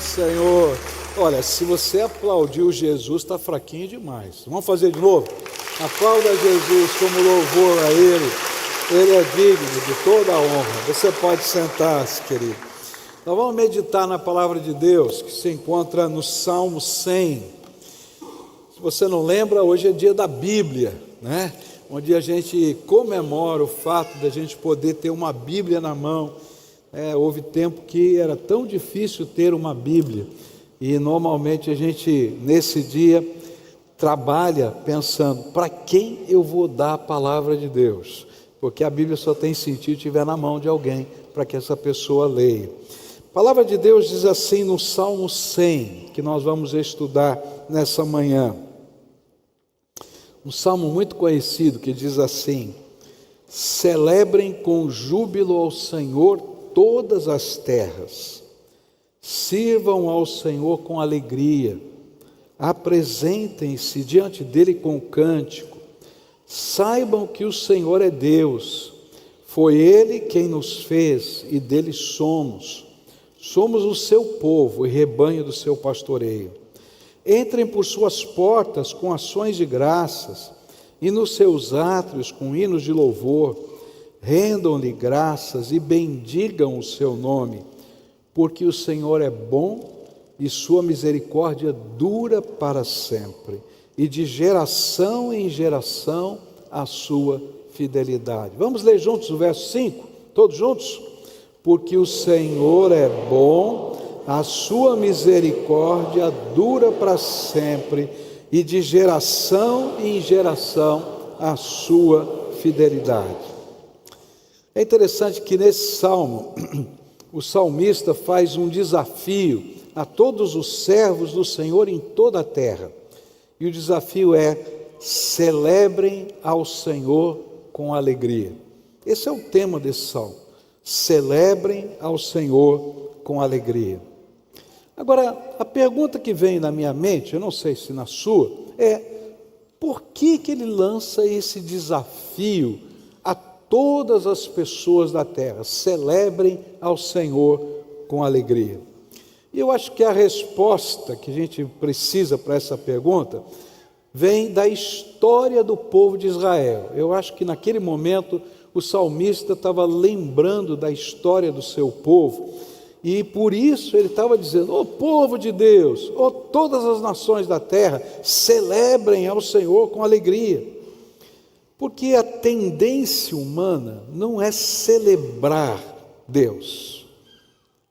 Senhor, olha, se você aplaudiu Jesus, está fraquinho demais. Vamos fazer de novo? Aplauda Jesus como louvor a Ele é digno de toda a honra. Você pode sentar-se, querido. Nós vamos meditar na palavra de Deus, que se encontra no Salmo 100. Se você não lembra, hoje é dia da Bíblia, né? Onde a gente comemora o fato de a gente poder ter uma Bíblia na mão. Houve tempo que era tão difícil ter uma Bíblia, e normalmente a gente, nesse dia, trabalha pensando, para quem eu vou dar a palavra de Deus? Porque a Bíblia só tem sentido se estiver na mão de alguém, para que essa pessoa leia. A palavra de Deus diz assim no Salmo 100, que nós vamos estudar nessa manhã. Um salmo muito conhecido, que diz assim: celebrem com júbilo ao Senhor todas as terras, sirvam ao Senhor com alegria, apresentem-se diante dele com cântico, saibam que o Senhor é Deus, foi Ele quem nos fez e dele somos o seu povo e rebanho do seu pastoreio. Entrem por suas portas com ações de graças e nos seus átrios com hinos de louvor. Rendam-lhe graças e bendigam o seu nome, porque o Senhor é bom e sua misericórdia dura para sempre, e de geração em geração a sua fidelidade. Vamos ler juntos o verso 5, todos juntos? Porque o Senhor é bom, a sua misericórdia dura para sempre, e de geração em geração a sua fidelidade. É interessante que nesse salmo, o salmista faz um desafio a todos os servos do Senhor em toda a terra. E o desafio é: celebrem ao Senhor com alegria. Esse é o tema desse salmo. Celebrem ao Senhor com alegria. Agora, a pergunta que vem na minha mente, eu não sei se na sua, é: por que ele lança esse desafio a todas as pessoas da terra? Celebrem ao Senhor com alegria. E eu acho que a resposta que a gente precisa para essa pergunta vem da história do povo de Israel. Eu acho que naquele momento o salmista estava lembrando da história do seu povo, e por isso ele estava dizendo: ó povo de Deus, ó todas as nações da terra, celebrem ao Senhor com alegria. Porque a tendência humana não é celebrar Deus,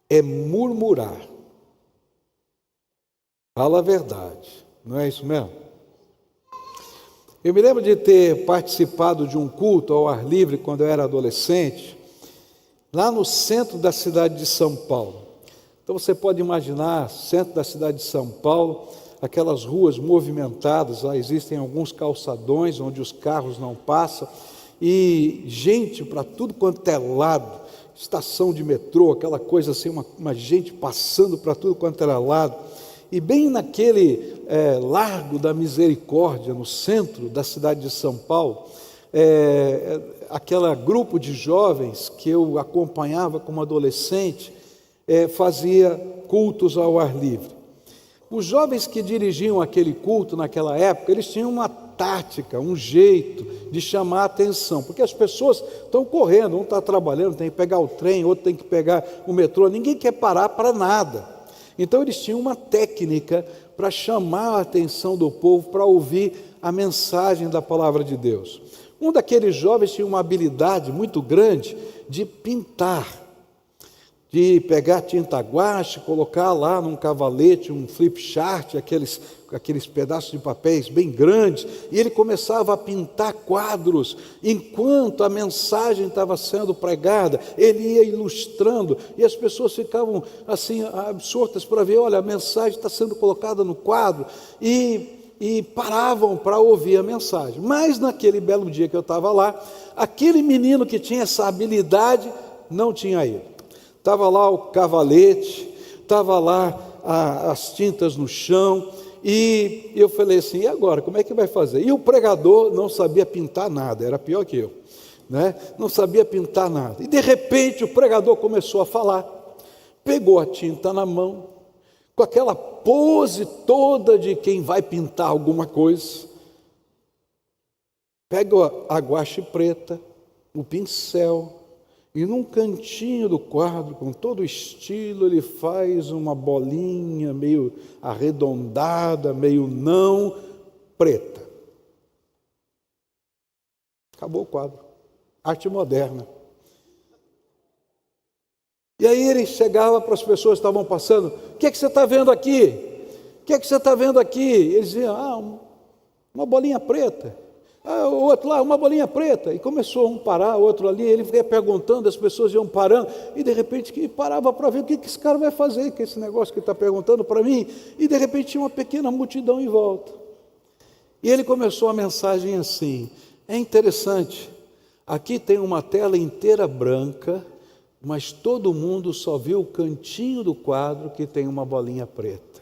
é murmurar. Fala a verdade, não é isso mesmo? Eu me lembro de ter participado de um culto ao ar livre quando eu era adolescente, lá no centro da cidade de São Paulo. Então você pode imaginar, centro da cidade de São Paulo, aquelas ruas movimentadas, lá existem alguns calçadões onde os carros não passam, e gente para tudo quanto é lado, estação de metrô, aquela coisa assim, uma gente passando para tudo quanto era lado, e bem naquele Largo da Misericórdia, no centro da cidade de São Paulo, aquele grupo de jovens que eu acompanhava como adolescente, fazia cultos ao ar livre. Os jovens que dirigiam aquele culto naquela época, eles tinham uma tática, um jeito de chamar a atenção, porque as pessoas estão correndo, um está trabalhando, tem que pegar o trem, outro tem que pegar o metrô, ninguém quer parar para nada. Então eles tinham uma técnica para chamar a atenção do povo, para ouvir a mensagem da palavra de Deus. Um daqueles jovens tinha uma habilidade muito grande de pintar, de pegar tinta guache, colocar lá num cavalete, um flip chart, aqueles pedaços de papéis bem grandes, e ele começava a pintar quadros, enquanto a mensagem estava sendo pregada, ele ia ilustrando, e as pessoas ficavam assim, absortas para ver, olha, a mensagem está sendo colocada no quadro, e paravam para ouvir a mensagem. Mas naquele belo dia que eu estava lá, aquele menino que tinha essa habilidade, não tinha ido. Estava lá o cavalete, estava lá as tintas no chão, e eu falei assim: e agora, como é que vai fazer? E o pregador não sabia pintar nada, era pior que eu, né? Não sabia pintar nada. E de repente o pregador começou a falar, pegou a tinta na mão, com aquela pose toda de quem vai pintar alguma coisa, pega a guache preta, o pincel, e num cantinho do quadro, com todo o estilo, ele faz uma bolinha meio arredondada, meio não preta. Acabou o quadro. Arte moderna. E aí ele chegava para as pessoas que estavam passando: o que é que você está vendo aqui? O que é que você está vendo aqui? Eles diziam: uma bolinha preta. O outro lá, uma bolinha preta. E começou um parar, o outro ali. Ele ia perguntando, as pessoas iam parando. E de repente que parava para ver o que esse cara vai fazer com esse negócio que ele está perguntando para mim. E de repente tinha uma pequena multidão em volta. E ele começou a mensagem assim: é interessante, aqui tem uma tela inteira branca, mas todo mundo só viu o cantinho do quadro que tem uma bolinha preta.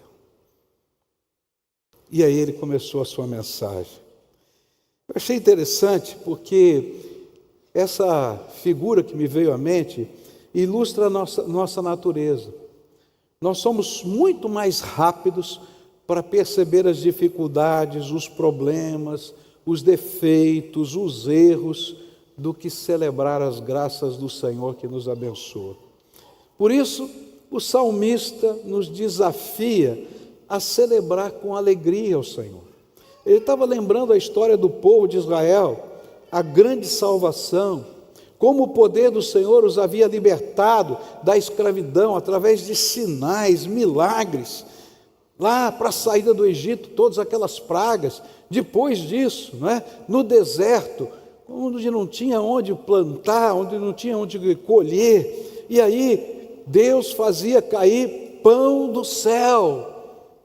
E aí ele começou a sua mensagem. Eu achei interessante porque essa figura que me veio à mente ilustra a nossa natureza. Nós somos muito mais rápidos para perceber as dificuldades, os problemas, os defeitos, os erros, do que celebrar as graças do Senhor que nos abençoa. Por isso, o salmista nos desafia a celebrar com alegria o Senhor. Ele estava lembrando a história do povo de Israel, a grande salvação, como o poder do Senhor os havia libertado da escravidão através de sinais, milagres, lá para a saída do Egito, todas aquelas pragas. Depois disso, no deserto, onde não tinha onde plantar, onde não tinha onde colher, e aí Deus fazia cair pão do céu.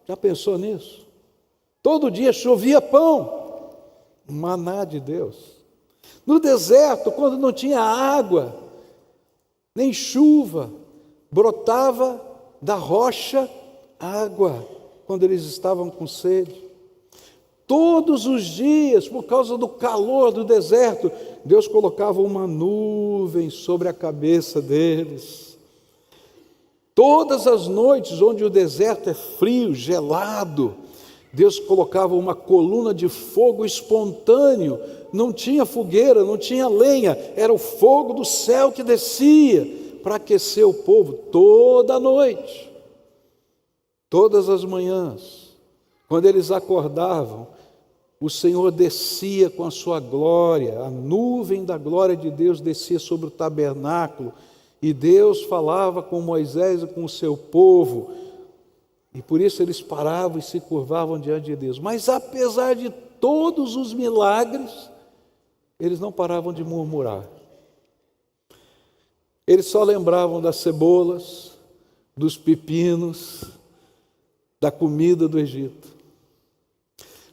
Já pensou nisso? Todo dia chovia pão, maná de Deus. No deserto, quando não tinha água, nem chuva, brotava da rocha água, quando eles estavam com sede. Todos os dias, por causa do calor do deserto, Deus colocava uma nuvem sobre a cabeça deles. Todas as noites, onde o deserto é frio, gelado, Deus colocava uma coluna de fogo espontâneo. Não tinha fogueira, não tinha lenha, era o fogo do céu que descia para aquecer o povo toda noite. Todas as manhãs, quando eles acordavam, o Senhor descia com a sua glória, a nuvem da glória de Deus descia sobre o tabernáculo, e Deus falava com Moisés e com o seu povo, e por isso eles paravam e se curvavam diante de Deus. Mas apesar de todos os milagres, eles não paravam de murmurar. Eles só lembravam das cebolas, dos pepinos, da comida do Egito.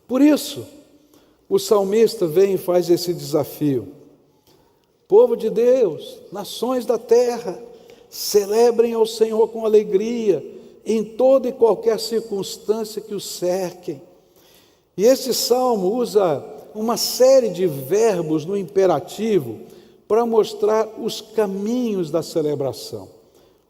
Por isso, o salmista vem e faz esse desafio: povo de Deus, nações da terra, celebrem ao Senhor com alegria, em toda e qualquer circunstância que o cerquem. E esse salmo usa uma série de verbos no imperativo para mostrar os caminhos da celebração.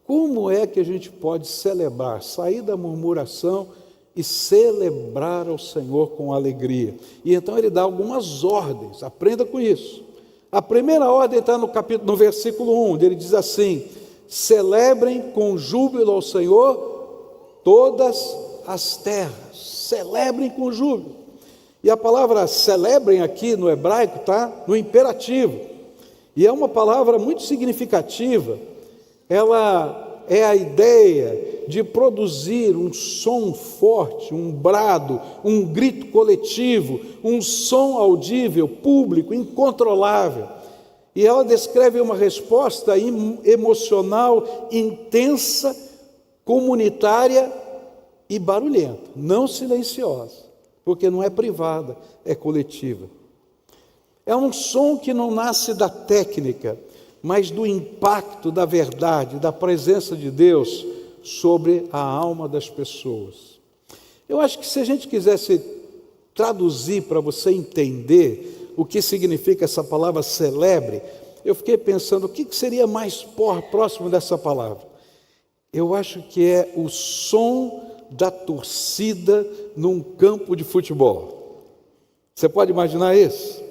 Como é que a gente pode celebrar, sair da murmuração e celebrar ao Senhor com alegria? E então ele dá algumas ordens, aprenda com isso. A primeira ordem está no versículo 1, onde ele diz assim: celebrem com júbilo ao Senhor todas as terras, celebrem com júbilo. E a palavra celebrem aqui no hebraico está no imperativo, e é uma palavra muito significativa. Ela é a ideia de produzir um som forte, um brado, um grito coletivo, um som audível, público, incontrolável. E ela descreve uma resposta emocional intensa, comunitária e barulhenta, não silenciosa, porque não é privada, é coletiva. É um som que não nasce da técnica, mas do impacto da verdade, da presença de Deus sobre a alma das pessoas. Eu acho que se a gente quisesse traduzir para você entender o que significa essa palavra celebre, eu fiquei pensando o que seria mais próximo dessa palavra. Eu acho que é o som da torcida num campo de futebol. Você pode imaginar isso?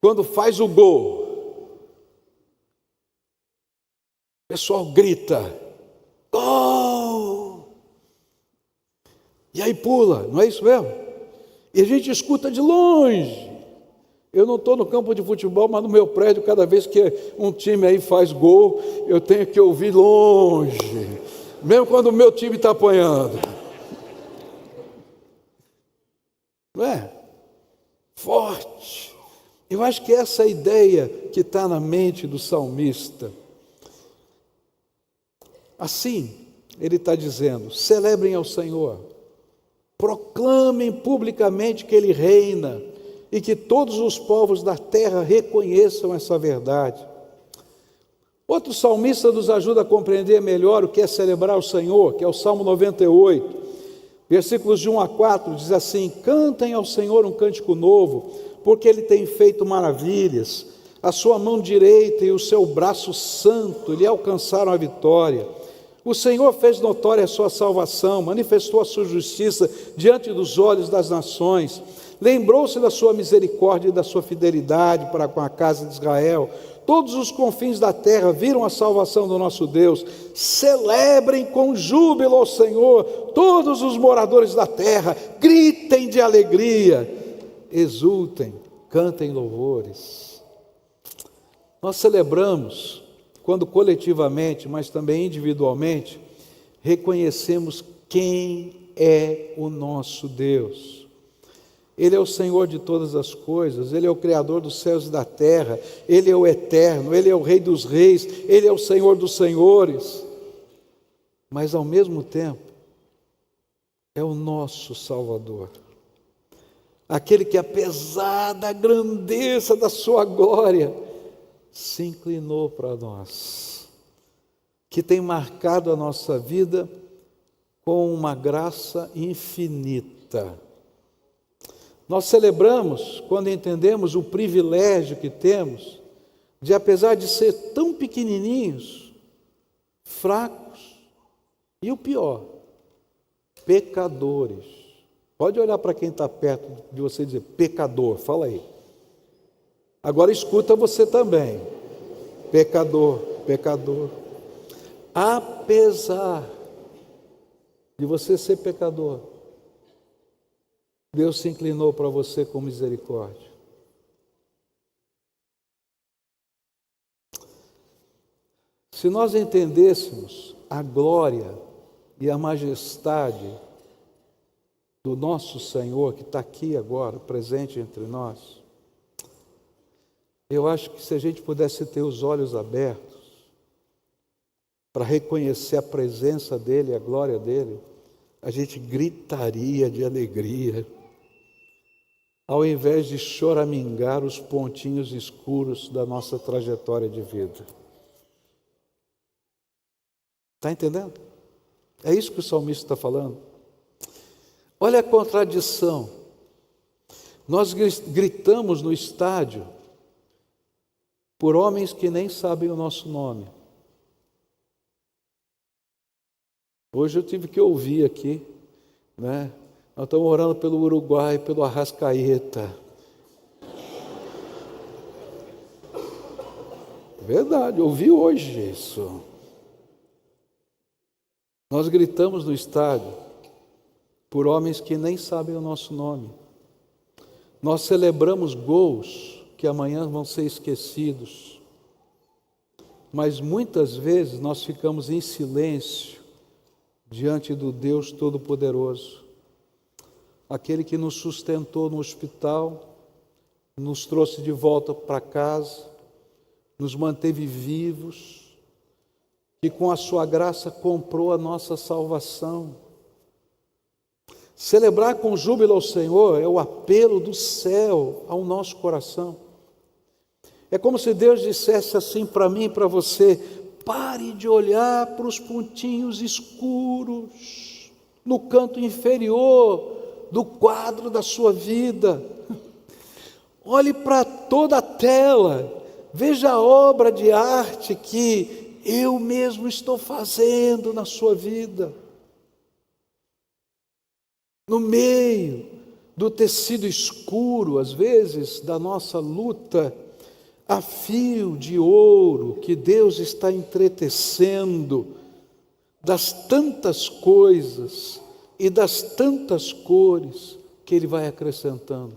Quando faz o gol, o pessoal grita: gol! E aí pula, não é isso mesmo? E a gente escuta de longe. Eu não estou no campo de futebol, mas no meu prédio, cada vez que um time aí faz gol, eu tenho que ouvir longe, mesmo quando o meu time está apanhando. Não é? Forte. Eu acho que essa é a ideia que está na mente do salmista. Assim, ele está dizendo: celebrem ao Senhor, proclamem publicamente que Ele reina, e que todos os povos da terra reconheçam essa verdade. Outro salmista nos ajuda a compreender melhor o que é celebrar o Senhor, que é o Salmo 98, versículos de 1 a 4, diz assim: cantem ao Senhor um cântico novo, porque Ele tem feito maravilhas, a sua mão direita e o seu braço santo lhe alcançaram a vitória. O Senhor fez notória a sua salvação, manifestou a sua justiça diante dos olhos das nações, lembrou-se da sua misericórdia e da sua fidelidade para com a casa de Israel. Todos os confins da terra viram a salvação do nosso Deus. Celebrem com júbilo ao Senhor, todos os moradores da terra, gritem de alegria, exultem, cantem louvores. Nós celebramos quando coletivamente, mas também individualmente, reconhecemos quem é o nosso Deus. Ele é o Senhor de todas as coisas, Ele é o Criador dos céus e da terra, Ele é o Eterno, Ele é o Rei dos reis, Ele é o Senhor dos senhores. Mas ao mesmo tempo, é o nosso Salvador. Aquele que, apesar da grandeza da sua glória, se inclinou para nós, que tem marcado a nossa vida com uma graça infinita. Nós celebramos quando entendemos o privilégio que temos de, apesar de ser tão pequenininhos, fracos e o pior, pecadores. Pode olhar para quem está perto de você e dizer: pecador, fala aí. Agora escuta você também: pecador, pecador. Apesar de você ser pecador, Deus se inclinou para você com misericórdia. Se nós entendêssemos a glória e a majestade do nosso Senhor, que está aqui agora, presente entre nós, eu acho que se a gente pudesse ter os olhos abertos para reconhecer a presença dEle, a glória dEle, a gente gritaria de alegria, ao invés de choramingar os pontinhos escuros da nossa trajetória de vida. Está entendendo? É isso que o salmista está falando. Olha a contradição. Nós gritamos no estádio por homens que nem sabem o nosso nome. Hoje eu tive que ouvir aqui, né? Nós estamos orando pelo Uruguai, pelo Arrascaeta. Verdade, ouvi hoje isso. Nós gritamos no estádio por homens que nem sabem o nosso nome. Nós celebramos gols que amanhã vão ser esquecidos. Mas muitas vezes nós ficamos em silêncio diante do Deus Todo-Poderoso, aquele que nos sustentou no hospital, nos trouxe de volta para casa, nos manteve vivos, que com a sua graça comprou a nossa salvação. Celebrar com júbilo ao Senhor é o apelo do céu ao nosso coração. É como se Deus dissesse assim para mim e para você: pare de olhar para os pontinhos escuros no canto inferior do quadro da sua vida. Olhe para toda a tela, veja a obra de arte que eu mesmo estou fazendo na sua vida. no meio do tecido escuro, às vezes, da nossa luta, a fio de ouro que Deus está entretecendo, das tantas coisas e das tantas cores que Ele vai acrescentando.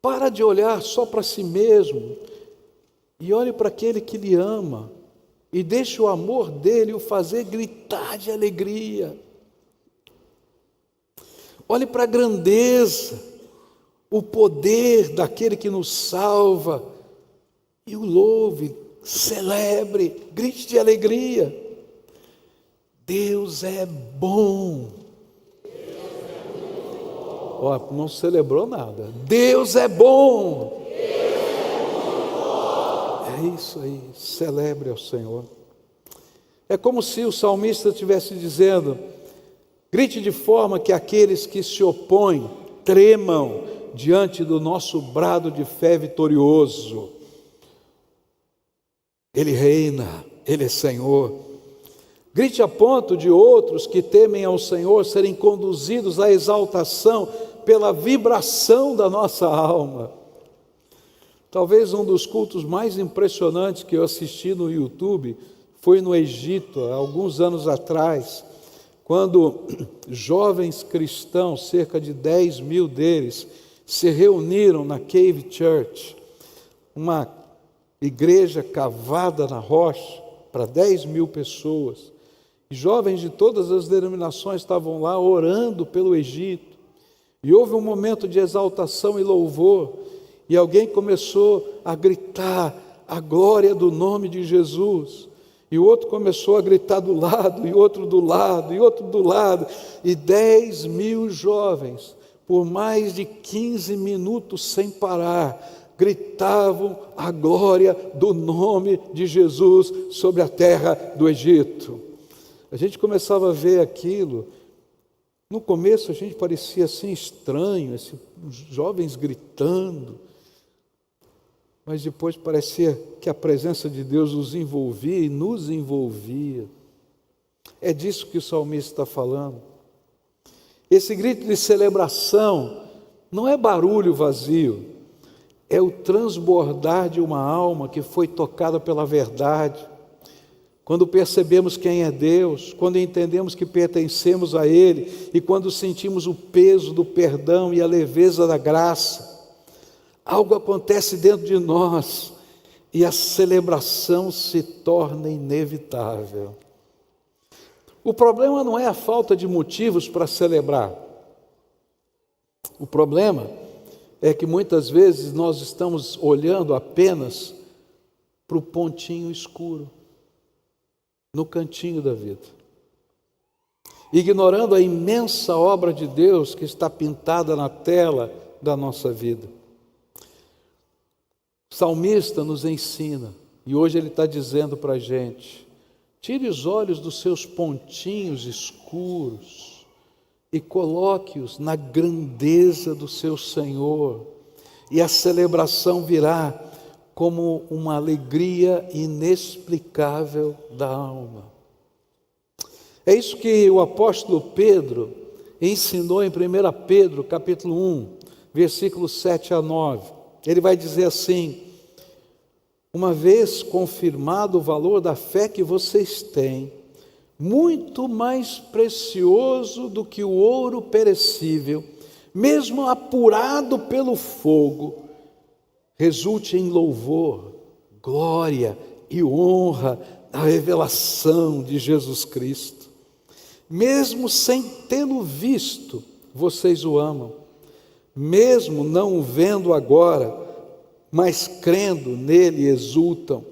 Para de olhar só para si mesmo e olhe para aquele que lhe ama e deixe o amor dele o fazer gritar de alegria. Olhe para a grandeza, o poder daquele que nos salva e o louve, celebre, grite de alegria. Deus é bom. Ó, não celebrou nada. Deus é bom. É isso aí, celebre ao Senhor. É como se o salmista estivesse dizendo: grite de forma que aqueles que se opõem tremam diante do nosso brado de fé vitorioso. Ele reina, Ele é Senhor. Grite a ponto de outros que temem ao Senhor serem conduzidos à exaltação pela vibração da nossa alma. Talvez um dos cultos mais impressionantes que eu assisti no YouTube foi no Egito, há alguns anos atrás, quando jovens cristãos, cerca de 10 mil deles, se reuniram na Cave Church, uma igreja cavada na rocha para 10 mil pessoas. E jovens de todas as denominações estavam lá orando pelo Egito. E houve um momento de exaltação e louvor, e alguém começou a gritar a glória do nome de Jesus. E o outro começou a gritar do lado, e outro do lado, e outro do lado. E 10 mil jovens, por mais de 15 minutos sem parar, gritavam a glória do nome de Jesus sobre a terra do Egito. A gente começava a ver aquilo. No começo a gente parecia assim estranho, os jovens gritando. Mas depois parecia que a presença de Deus os envolvia e nos envolvia. É disso que o salmista está falando. Esse grito de celebração não é barulho vazio, é o transbordar de uma alma que foi tocada pela verdade. Quando percebemos quem é Deus, quando entendemos que pertencemos a Ele e quando sentimos o peso do perdão e a leveza da graça, algo acontece dentro de nós e a celebração se torna inevitável. O problema não é a falta de motivos para celebrar. O problema é que muitas vezes nós estamos olhando apenas para o pontinho escuro, no cantinho da vida, ignorando a imensa obra de Deus que está pintada na tela da nossa vida. O salmista nos ensina, e hoje ele está dizendo para a gente: tire os olhos dos seus pontinhos escuros e coloque-os na grandeza do seu Senhor, e a celebração virá como uma alegria inexplicável da alma. É isso que o apóstolo Pedro ensinou em 1 Pedro, capítulo 1, versículos 7 a 9. Ele vai dizer assim: uma vez confirmado o valor da fé que vocês têm, muito mais precioso do que o ouro perecível, mesmo apurado pelo fogo, resulte em louvor, glória e honra na revelação de Jesus Cristo. Mesmo sem tê-lo visto, vocês o amam. Mesmo não o vendo agora, mas crendo nele exultam,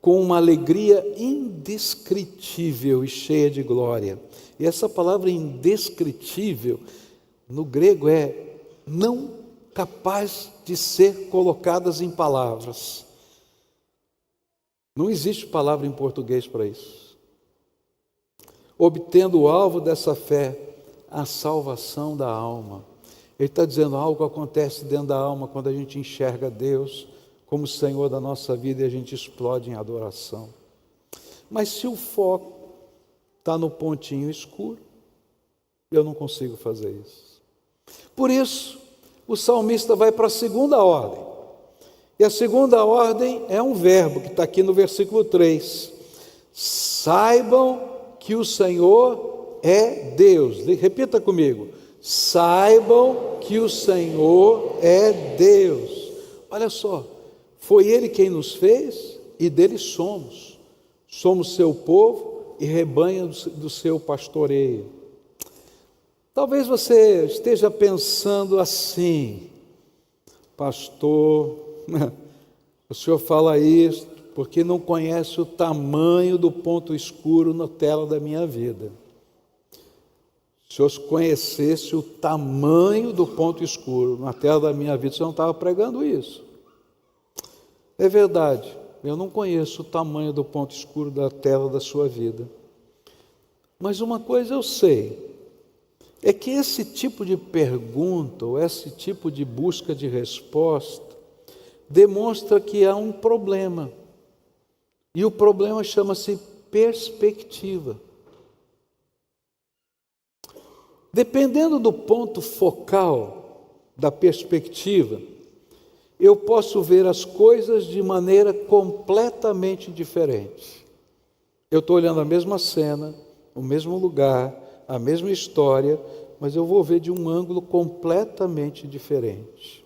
com uma alegria indescritível e cheia de glória. E essa palavra indescritível, no grego, é não capaz de ser colocadas em palavras. Não existe palavra em português para isso. Obtendo o alvo dessa fé, a salvação da alma. Ele está dizendo, algo acontece dentro da alma quando a gente enxerga Deus como Senhor da nossa vida e a gente explode em adoração. Mas se o foco está no pontinho escuro, Eu não consigo fazer isso. Por isso, o salmista vai para a segunda ordem. E a segunda ordem é um verbo que está aqui no versículo 3. Saibam que o Senhor é Deus. Repita comigo. Saibam que o Senhor é Deus. Olha só, foi Ele quem nos fez e dele somos. Somos seu povo e rebanho do seu pastoreio. Talvez você esteja pensando assim, pastor, o senhor fala isso porque não conhece o tamanho do ponto escuro na tela da minha vida. Se eu conhecesse o tamanho do ponto escuro na tela da minha vida, você não estava pregando isso. É verdade, eu não conheço o tamanho do ponto escuro da tela da sua vida. Mas uma coisa eu sei, é que esse tipo de pergunta, ou esse tipo de busca de resposta, demonstra que há um problema. E o problema chama-se perspectiva. Dependendo do ponto focal da perspectiva, eu posso ver as coisas de maneira completamente diferente. Eu estou olhando a mesma cena, o mesmo lugar, a mesma história, mas eu vou ver de um ângulo completamente diferente.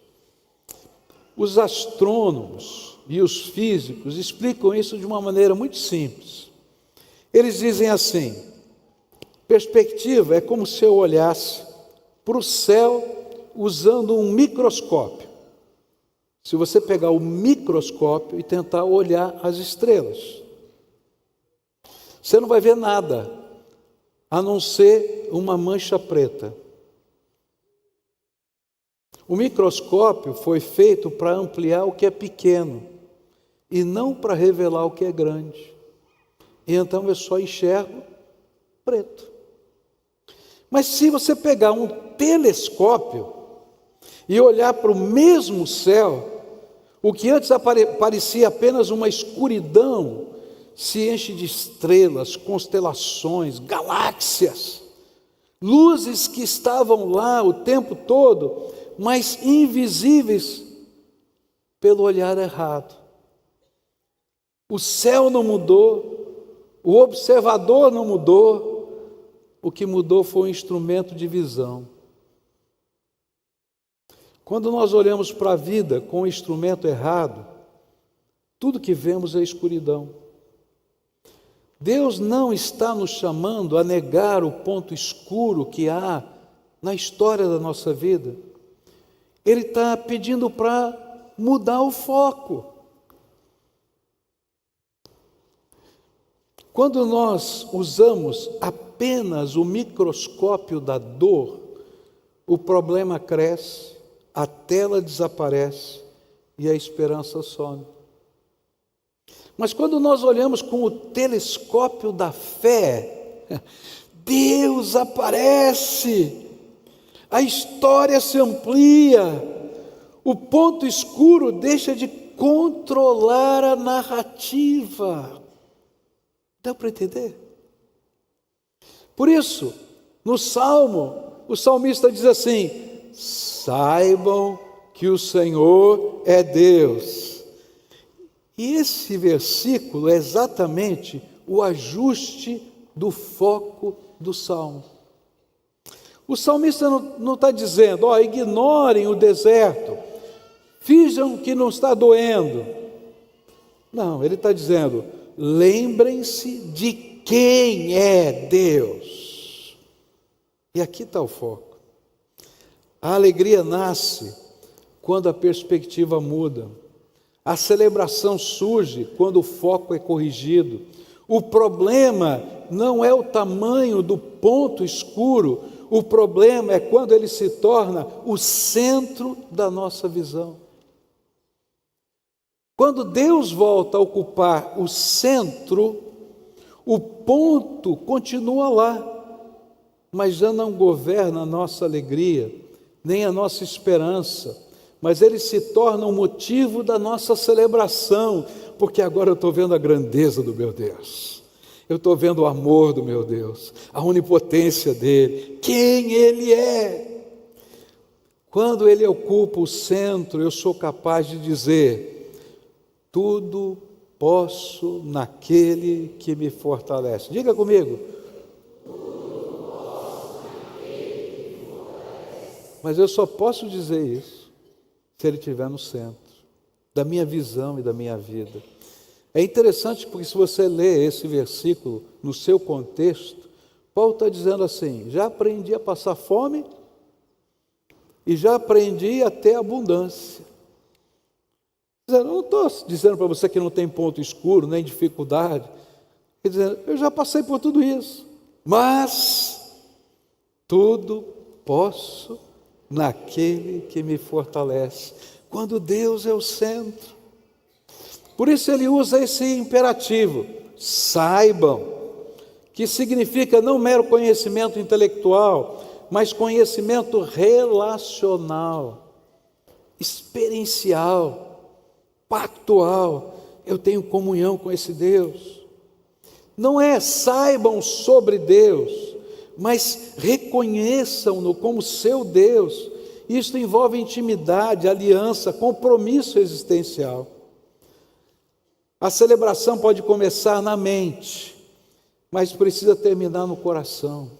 Os astrônomos e os físicos explicam isso de uma maneira muito simples. Eles dizem assim: perspectiva é como se eu olhasse para o céu usando um microscópio. Se você pegar o microscópio e tentar olhar as estrelas, você não vai ver nada, a não ser uma mancha preta. O microscópio foi feito para ampliar o que é pequeno e não para revelar o que é grande. E então eu só enxergo preto. Mas se você pegar um telescópio e olhar para o mesmo céu, o que antes parecia apenas uma escuridão se enche de estrelas, constelações, galáxias, luzes que estavam lá o tempo todo, mas invisíveis pelo olhar errado. O céu não mudou, o observador não mudou, o que mudou foi o instrumento de visão. Quando nós olhamos para a vida com o instrumento errado, tudo que vemos é escuridão. Deus não está nos chamando a negar o ponto escuro que há na história da nossa vida. Ele está pedindo para mudar o foco. Quando nós usamos apenas o microscópio da dor, o problema cresce, a tela desaparece e a esperança some. Mas quando nós olhamos com o telescópio da fé, Deus aparece, a história se amplia, o ponto escuro deixa de controlar a narrativa. Dá para entender? Por isso, no Salmo, o salmista diz assim: saibam que o Senhor é Deus. E esse versículo é exatamente o ajuste do foco do Salmo. O salmista não está dizendo, ignorem o deserto, finjam que não está doendo. Não, ele está dizendo, lembrem-se de quem é Deus. E aqui está o foco. A alegria nasce quando a perspectiva muda. A celebração surge quando o foco é corrigido. O problema não é o tamanho do ponto escuro, o problema é quando ele se torna o centro da nossa visão. Quando Deus volta a ocupar o centro, o ponto continua lá, mas já não governa a nossa alegria, nem a nossa esperança, mas ele se torna o motivo da nossa celebração, porque agora eu estou vendo a grandeza do meu Deus. Eu estou vendo o amor do meu Deus, a onipotência dele, quem ele é. Quando ele ocupa o centro, eu sou capaz de dizer: tudo posso naquele que me fortalece. Diga comigo. Mas eu só posso dizer isso se ele estiver no centro da minha visão e da minha vida. É interessante porque se você lê esse versículo no seu contexto, Paulo está dizendo assim: já aprendi a passar fome e já aprendi a ter abundância. Eu não estou dizendo para você que não tem ponto escuro, nem dificuldade. Quer dizer, eu já passei por tudo isso, mas tudo posso naquele que me fortalece. Quando Deus é o centro. Por isso ele usa esse imperativo: saibam, que significa não mero conhecimento intelectual, mas conhecimento relacional, experiencial, pactual. Eu tenho comunhão com esse Deus. Não é saibam sobre Deus, mas reconheçam-no como seu Deus. Isso envolve intimidade, aliança, compromisso existencial. A celebração pode começar na mente, mas precisa terminar no coração.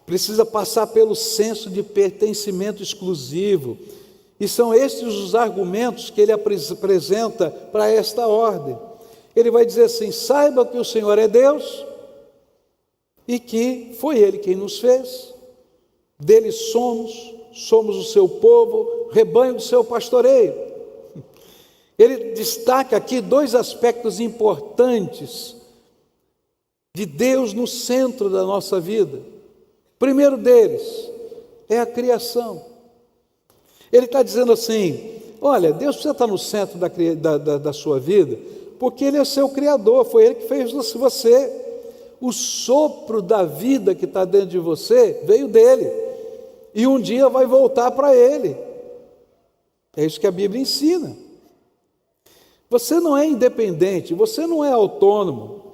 Precisa passar pelo senso de pertencimento exclusivo. E são estes os argumentos que ele apresenta para esta ordem. Ele vai dizer assim: saiba que o Senhor é Deus e que foi Ele quem nos fez. Dele somos o seu povo, rebanho do seu pastoreio. Ele destaca aqui dois aspectos importantes de Deus no centro da nossa vida. O primeiro deles é a criação. Ele está dizendo assim: olha, Deus precisa estar no centro da sua vida, porque Ele é seu Criador, foi Ele que fez você. O sopro da vida que está dentro de você veio dEle, e um dia vai voltar para Ele. É isso que a Bíblia ensina. Você não é independente, você não é autônomo.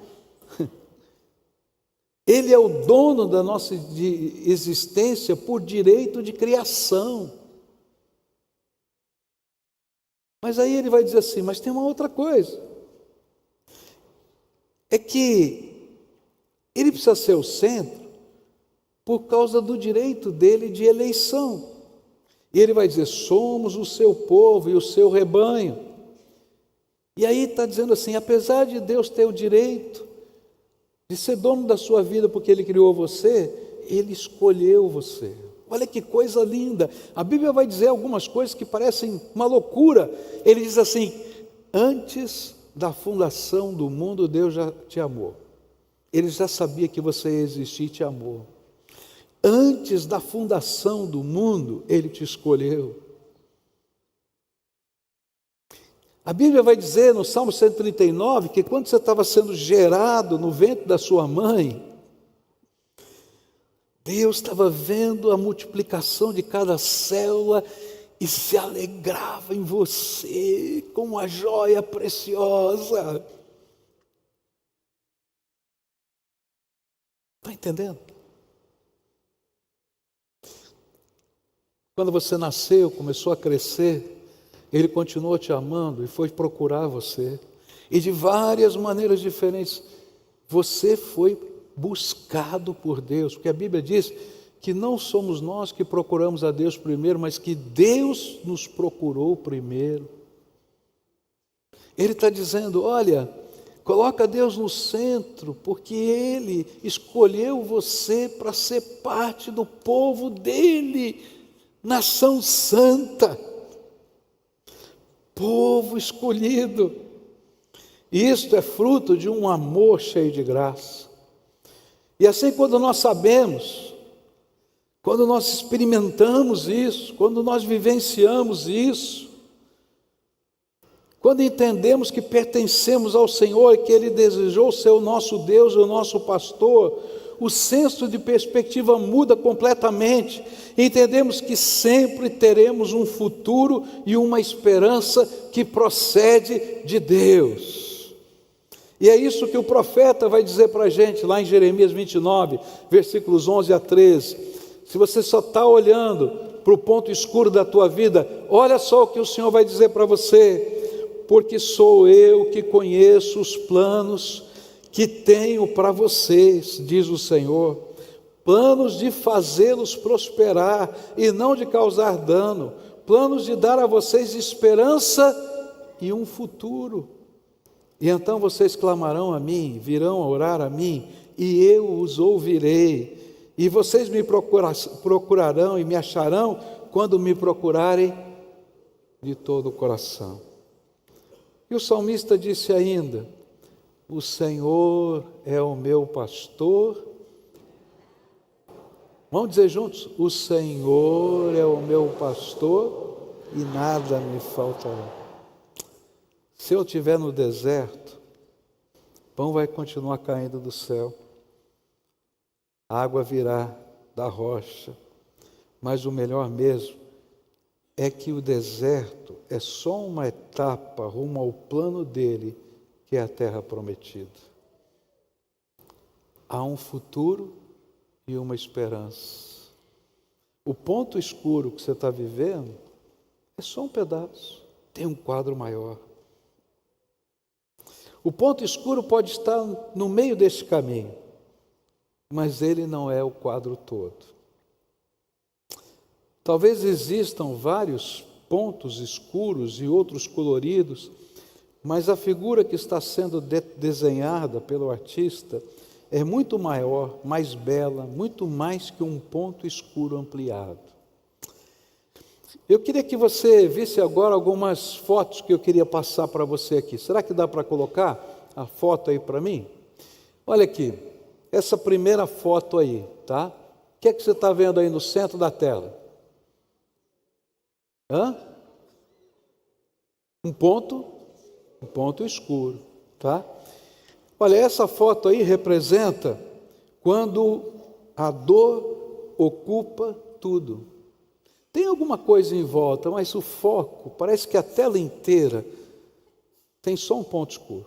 Ele é o dono da nossa existência por direito de criação. Mas aí ele vai dizer assim: mas tem uma outra coisa. É que ele precisa ser o centro por causa do direito dele de eleição. E ele vai dizer: somos o seu povo e o seu rebanho. E aí está dizendo assim: apesar de Deus ter o direito de ser dono da sua vida porque Ele criou você, Ele escolheu você. Olha que coisa linda. A Bíblia vai dizer algumas coisas que parecem uma loucura. Ele diz assim: antes da fundação do mundo, Deus já te amou. Ele já sabia que você ia existir e te amou. Antes da fundação do mundo, Ele te escolheu. A Bíblia vai dizer no Salmo 139 que quando você estava sendo gerado no ventre da sua mãe, Deus estava vendo a multiplicação de cada célula e se alegrava em você como uma joia preciosa. Está entendendo? Quando você nasceu, começou a crescer, Ele continuou te amando e foi procurar você. E de várias maneiras diferentes, você foi buscado por Deus. Porque a Bíblia diz que não somos nós que procuramos a Deus primeiro, mas que Deus nos procurou primeiro. Ele está dizendo: olha, coloca Deus no centro, porque Ele escolheu você para ser parte do povo dEle, nação santa. Povo escolhido. Isto é fruto de um amor cheio de graça. E assim, quando nós sabemos, quando nós experimentamos isso, quando nós vivenciamos isso, quando entendemos que pertencemos ao Senhor e que Ele desejou ser o nosso Deus e o nosso pastor, o senso de perspectiva muda completamente. Entendemos que sempre teremos um futuro e uma esperança que procede de Deus. E é isso que o profeta vai dizer para a gente lá em Jeremias 29, versículos 11 a 13. Se você só está olhando para o ponto escuro da tua vida, olha só o que o Senhor vai dizer para você: porque sou eu que conheço os planos que tenho para vocês, diz o Senhor, planos de fazê-los prosperar e não de causar dano, planos de dar a vocês esperança e um futuro. E então vocês clamarão a mim, virão a orar a mim, e eu os ouvirei. E vocês me procurarão e me acharão quando me procurarem de todo o coração. E o salmista disse ainda: o Senhor é o meu pastor. Vamos dizer juntos: o Senhor é o meu pastor e nada me faltará. Se eu estiver no deserto, pão vai continuar caindo do céu, a água virá da rocha, mas o melhor mesmo é que o deserto é só uma etapa rumo ao plano dele, que é a terra prometida. Há um futuro e uma esperança. O ponto escuro que você está vivendo é só um pedaço, tem um quadro maior. O ponto escuro pode estar no meio desse caminho, mas ele não é o quadro todo. Talvez existam vários pontos escuros e outros coloridos, mas a figura que está sendo desenhada pelo artista é muito maior, mais bela, muito mais que um ponto escuro ampliado. Eu queria que você visse agora algumas fotos que eu queria passar para você aqui. Será que dá para colocar a foto aí para mim? Olha aqui, essa primeira foto aí, tá? O que é que você está vendo aí no centro da tela? Um ponto escuro, tá? Olha, essa foto aí representa quando a dor ocupa tudo. Tem alguma coisa em volta, mas o foco, parece que a tela inteira tem só um ponto escuro.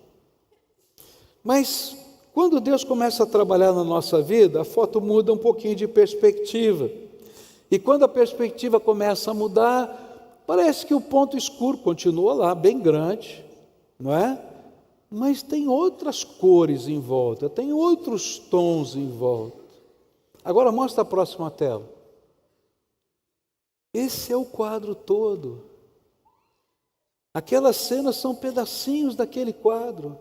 Mas quando Deus começa a trabalhar na nossa vida, a foto muda um pouquinho de perspectiva. E quando a perspectiva começa a mudar, parece que o ponto escuro continua lá, bem grande, não é? Mas tem outras cores em volta, tem outros tons em volta. Agora mostra a próxima tela. Esse é o quadro todo. Aquelas cenas são pedacinhos daquele quadro.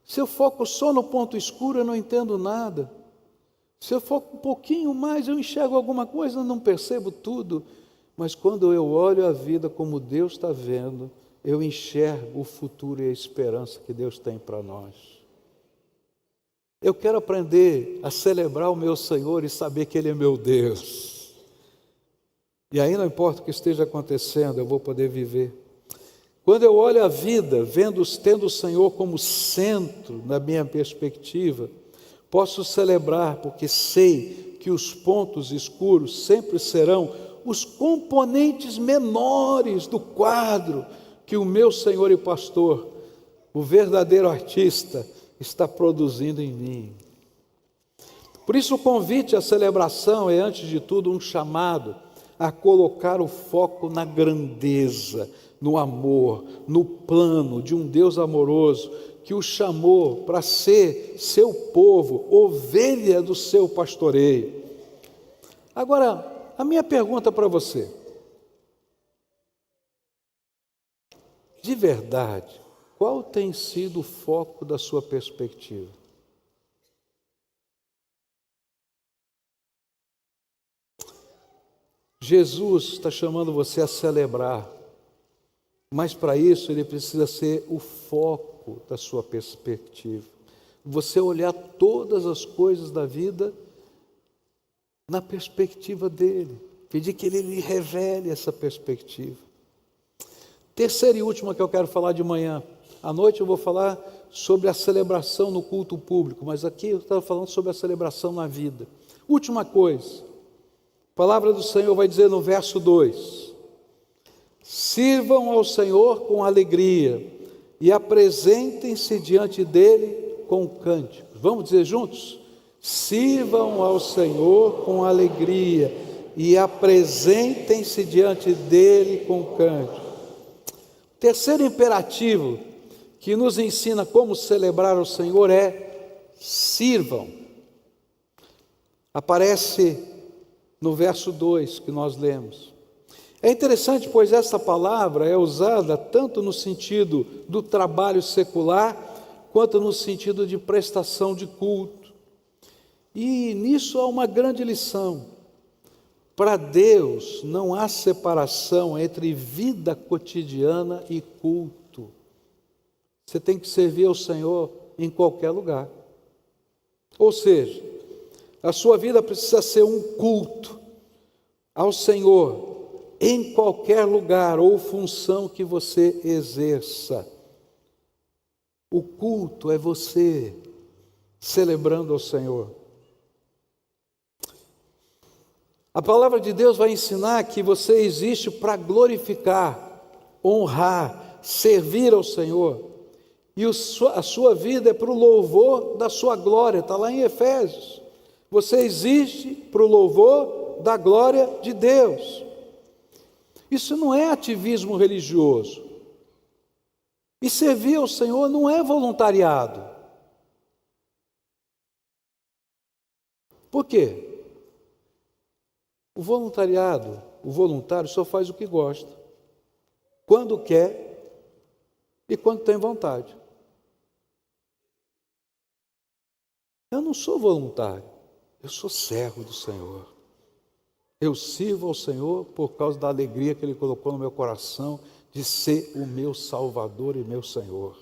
Se eu foco só no ponto escuro, eu não entendo nada. Se eu foco um pouquinho mais, eu enxergo alguma coisa, eu não percebo tudo. Mas quando eu olho a vida como Deus está vendo, eu enxergo o futuro e a esperança que Deus tem para nós. Eu quero aprender a celebrar o meu Senhor e saber que Ele é meu Deus. E aí não importa o que esteja acontecendo, eu vou poder viver. Quando eu olho a vida, tendo o Senhor como centro na minha perspectiva, posso celebrar, porque sei que os pontos escuros sempre serão os componentes menores do quadro que o meu Senhor e Pastor, o verdadeiro artista, está produzindo em mim. Por isso o convite à celebração é, antes de tudo, um chamado a colocar o foco na grandeza, no amor, no plano de um Deus amoroso que o chamou para ser seu povo, ovelha do seu pastoreio. Agora, a minha pergunta para você: de verdade, qual tem sido o foco da sua perspectiva? Jesus está chamando você a celebrar, mas para isso ele precisa ser o foco da sua perspectiva. Você olhar todas as coisas da vida na perspectiva dele, pedir que ele lhe revele essa perspectiva. Terceira e última que eu quero falar de manhã. À noite eu vou falar sobre a celebração no culto público, mas aqui eu estava falando sobre a celebração na vida. Última coisa. A palavra do Senhor vai dizer no verso 2: sirvam ao Senhor com alegria e apresentem-se diante dele com cânticos. Vamos dizer juntos? Sirvam ao Senhor com alegria e apresentem-se diante dele com cânticos. Terceiro imperativo que nos ensina como celebrar o Senhor é: sirvam. Aparece no verso 2 que nós lemos. É interessante, pois essa palavra é usada tanto no sentido do trabalho secular, quanto no sentido de prestação de culto. E nisso há uma grande lição. Para Deus não há separação entre vida cotidiana e culto. Você tem que servir ao Senhor em qualquer lugar. Ou seja, a sua vida precisa ser um culto ao Senhor em qualquer lugar ou função que você exerça. O culto é você celebrando ao Senhor. A palavra de Deus vai ensinar que você existe para glorificar, honrar, servir ao Senhor. E a sua vida é para o louvor da sua glória, está lá em Efésios. Você existe para o louvor da glória de Deus. Isso não é ativismo religioso. E servir ao Senhor não é voluntariado. Por quê? O voluntário só faz o que gosta, quando quer e quando tem vontade. Eu não sou voluntário, eu sou servo do Senhor. Eu sirvo ao Senhor por causa da alegria que Ele colocou no meu coração de ser o meu Salvador e meu Senhor.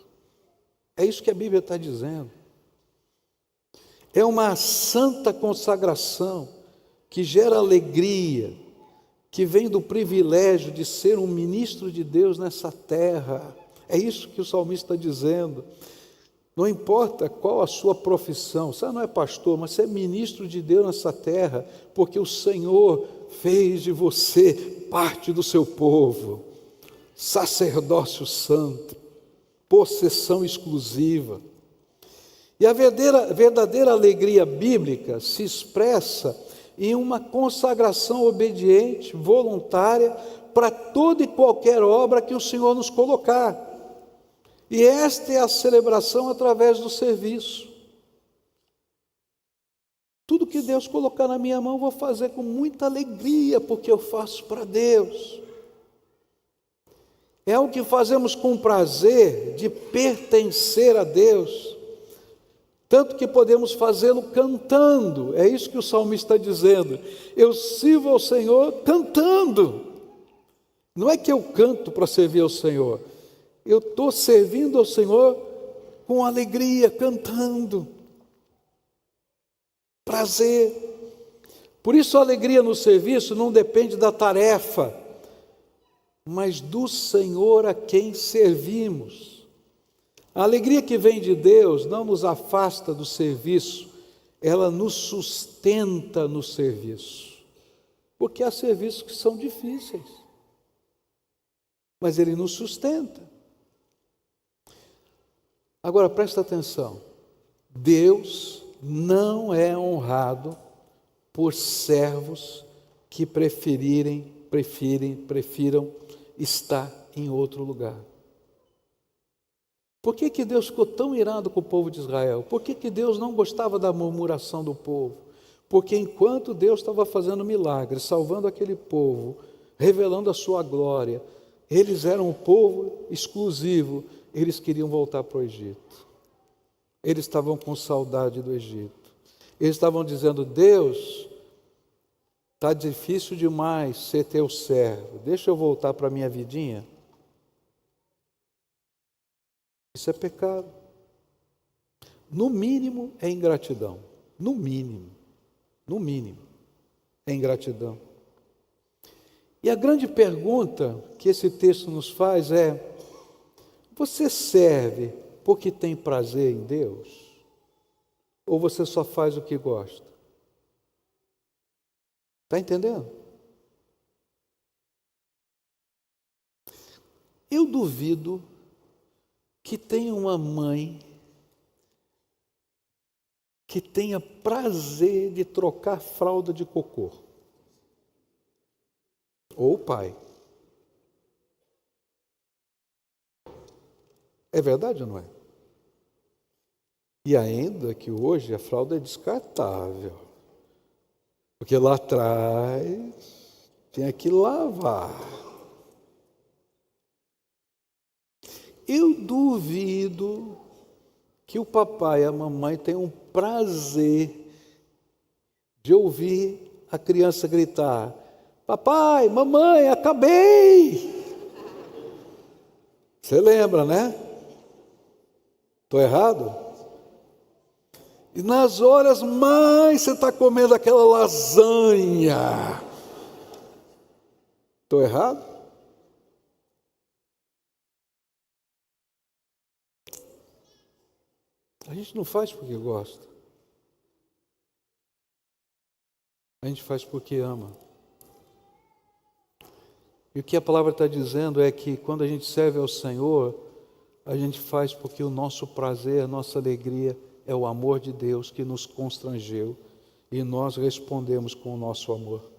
É isso que a Bíblia está dizendo. É uma santa consagração que gera alegria, que vem do privilégio de ser um ministro de Deus nessa terra. É isso que o salmista está dizendo. Não importa qual a sua profissão, você não é pastor, mas você é ministro de Deus nessa terra, porque o Senhor fez de você parte do seu povo, sacerdócio santo, possessão exclusiva. E a verdadeira alegria bíblica se expressa em uma consagração obediente, voluntária, para toda e qualquer obra que o Senhor nos colocar. E esta é a celebração através do serviço. Tudo que Deus colocar na minha mão, eu vou fazer com muita alegria, porque eu faço para Deus. É o que fazemos com prazer de pertencer a Deus. Tanto que podemos fazê-lo cantando. É isso que o salmista está dizendo. Eu sirvo ao Senhor cantando. Não é que eu canto para servir ao Senhor. Eu estou servindo ao Senhor com alegria, cantando. Prazer. Por isso a alegria no serviço não depende da tarefa, mas do Senhor a quem servimos. A alegria que vem de Deus não nos afasta do serviço, ela nos sustenta no serviço. Porque há serviços que são difíceis, mas Ele nos sustenta. Agora presta atenção, Deus não é honrado por servos que prefiram estar em outro lugar. Por que Deus ficou tão irado com o povo de Israel? Por que Deus não gostava da murmuração do povo? Porque enquanto Deus estava fazendo milagres, salvando aquele povo, revelando a sua glória, eles eram um povo exclusivo, eles queriam voltar para o Egito. Eles estavam com saudade do Egito. Eles estavam dizendo: Deus, está difícil demais ser teu servo, deixa eu voltar para a minha vidinha. Isso é pecado. No mínimo é ingratidão. No mínimo é ingratidão. E a grande pergunta que esse texto nos faz é: você serve porque tem prazer em Deus? Ou você só faz o que gosta? Está entendendo? Eu duvido que tenha uma mãe que tenha prazer de trocar fralda de cocô. Ou o pai. É verdade ou não é? E ainda que hoje a fralda é descartável. Porque lá atrás tinha que lavar. Eu duvido que o papai e a mamãe tenham prazer de ouvir a criança gritar: papai, mamãe, acabei! Você lembra, né? Estou errado? E nas horas mais você está comendo aquela lasanha. Estou errado? A gente não faz porque gosta. A gente faz porque ama. E o que a palavra está dizendo é que quando a gente serve ao Senhor, a gente faz porque o nosso prazer, a nossa alegria é o amor de Deus que nos constrangeu e nós respondemos com o nosso amor.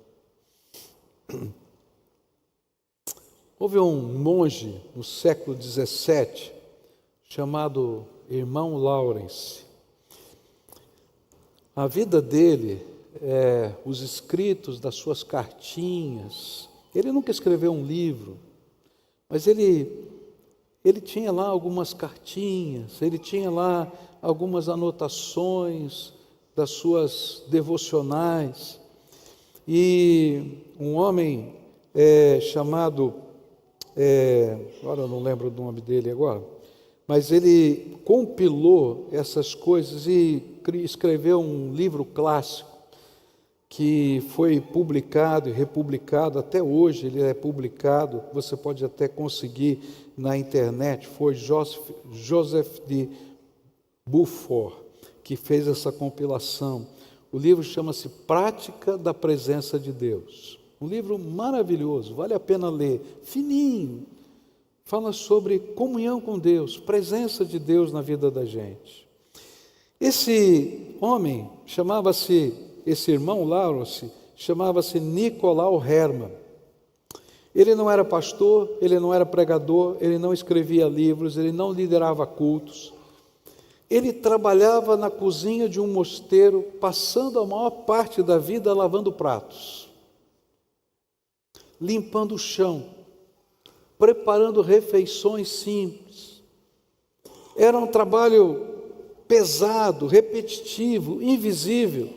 Houve um monge no século XVII chamado Irmão Lawrence. A vida dele, os escritos das suas cartinhas, ele nunca escreveu um livro, mas ele tinha lá algumas cartinhas, ele tinha lá algumas anotações das suas devocionais. E um homem chamado, agora eu não lembro do nome dele agora, mas ele compilou essas coisas e escreveu um livro clássico que foi publicado e republicado, até hoje ele é publicado, você pode até conseguir na internet. Foi Joseph de Beaufort que fez essa compilação. O livro chama-se Prática da Presença de Deus. Um livro maravilhoso, vale a pena ler, fininho. Fala sobre comunhão com Deus, presença de Deus na vida da gente. Esse homem esse irmão Lawrence, chamava-se Nicolau Hermann. Ele não era pastor, ele não era pregador, ele não escrevia livros, ele não liderava cultos. Ele trabalhava na cozinha de um mosteiro, passando a maior parte da vida lavando pratos, limpando o chão, preparando refeições simples. Era um trabalho pesado, repetitivo, invisível.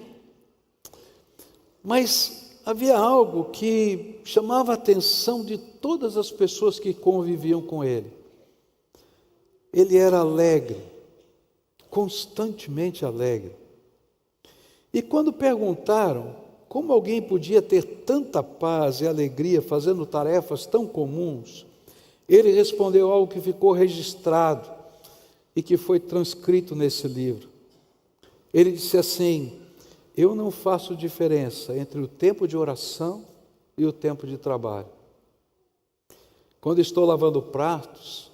Mas havia algo que chamava a atenção de todas as pessoas que conviviam com ele. Ele era alegre, constantemente alegre. E quando perguntaram como alguém podia ter tanta paz e alegria fazendo tarefas tão comuns, ele respondeu algo que ficou registrado e que foi transcrito nesse livro. Ele disse assim: eu não faço diferença entre o tempo de oração e o tempo de trabalho. Quando estou lavando pratos,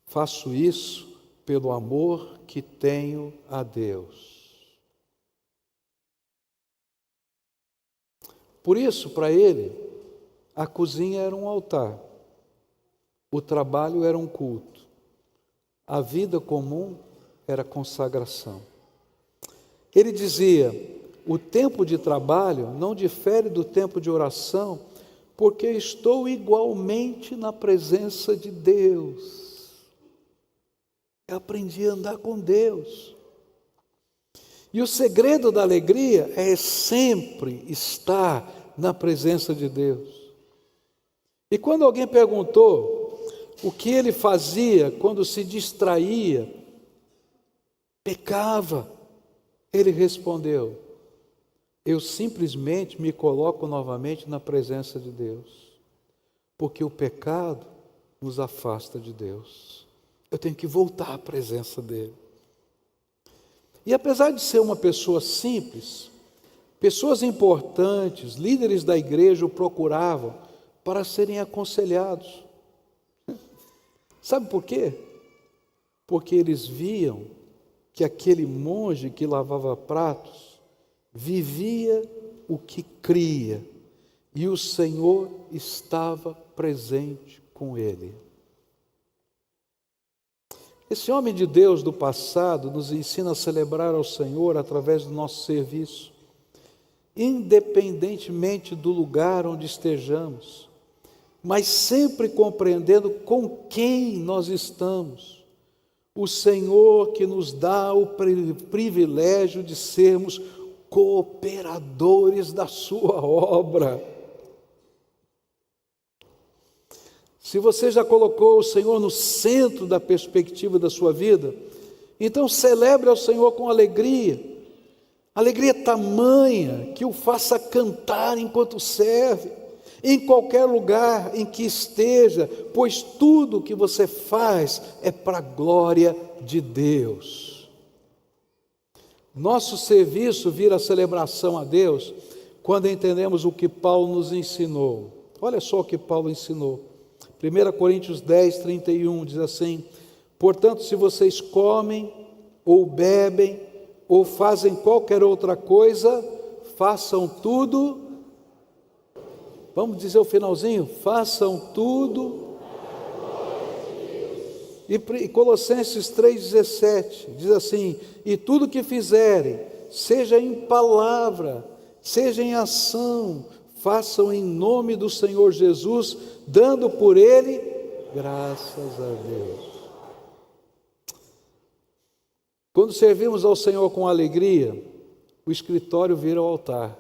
faço isso pelo amor que tenho a Deus. Por isso, para ele, a cozinha era um altar, o trabalho era um culto, a vida comum era consagração. Ele dizia: o tempo de trabalho não difere do tempo de oração, porque estou igualmente na presença de Deus. Eu aprendi a andar com Deus. E o segredo da alegria é sempre estar na presença de Deus. E quando alguém perguntou o que ele fazia quando se distraía, pecava, ele respondeu: eu simplesmente me coloco novamente na presença de Deus, porque o pecado nos afasta de Deus. Eu tenho que voltar à presença dele. E apesar de ser uma pessoa simples, pessoas importantes, líderes da igreja o procuravam para serem aconselhados. Sabe por quê? porque eles viam que aquele monge que lavava pratos vivia o que cria, e o Senhor estava presente com ele. Esse homem de Deus do passado nos ensina a celebrar ao Senhor através do nosso serviço, independentemente do lugar onde estejamos, mas sempre compreendendo com quem nós estamos. O Senhor que nos dá o privilégio de sermos cooperadores da sua obra. Se você já colocou o Senhor no centro da perspectiva da sua vida, então celebre ao Senhor com alegria tamanha que o faça cantar enquanto serve, em qualquer lugar em que esteja, pois tudo o que você faz é para a glória de Deus. Nosso serviço vira celebração a Deus quando entendemos o que Paulo nos ensinou. Olha só o que Paulo ensinou. 1 Coríntios 10, 31 diz assim: portanto, se vocês comem, ou bebem, ou fazem qualquer outra coisa, façam tudo. Vamos dizer o finalzinho? Façam tudo. E Colossenses 3,17 diz assim: e tudo que fizerem, seja em palavra, seja em ação, façam em nome do Senhor Jesus, dando por Ele graças a Deus. Quando servimos ao Senhor com alegria, o escritório vira o altar,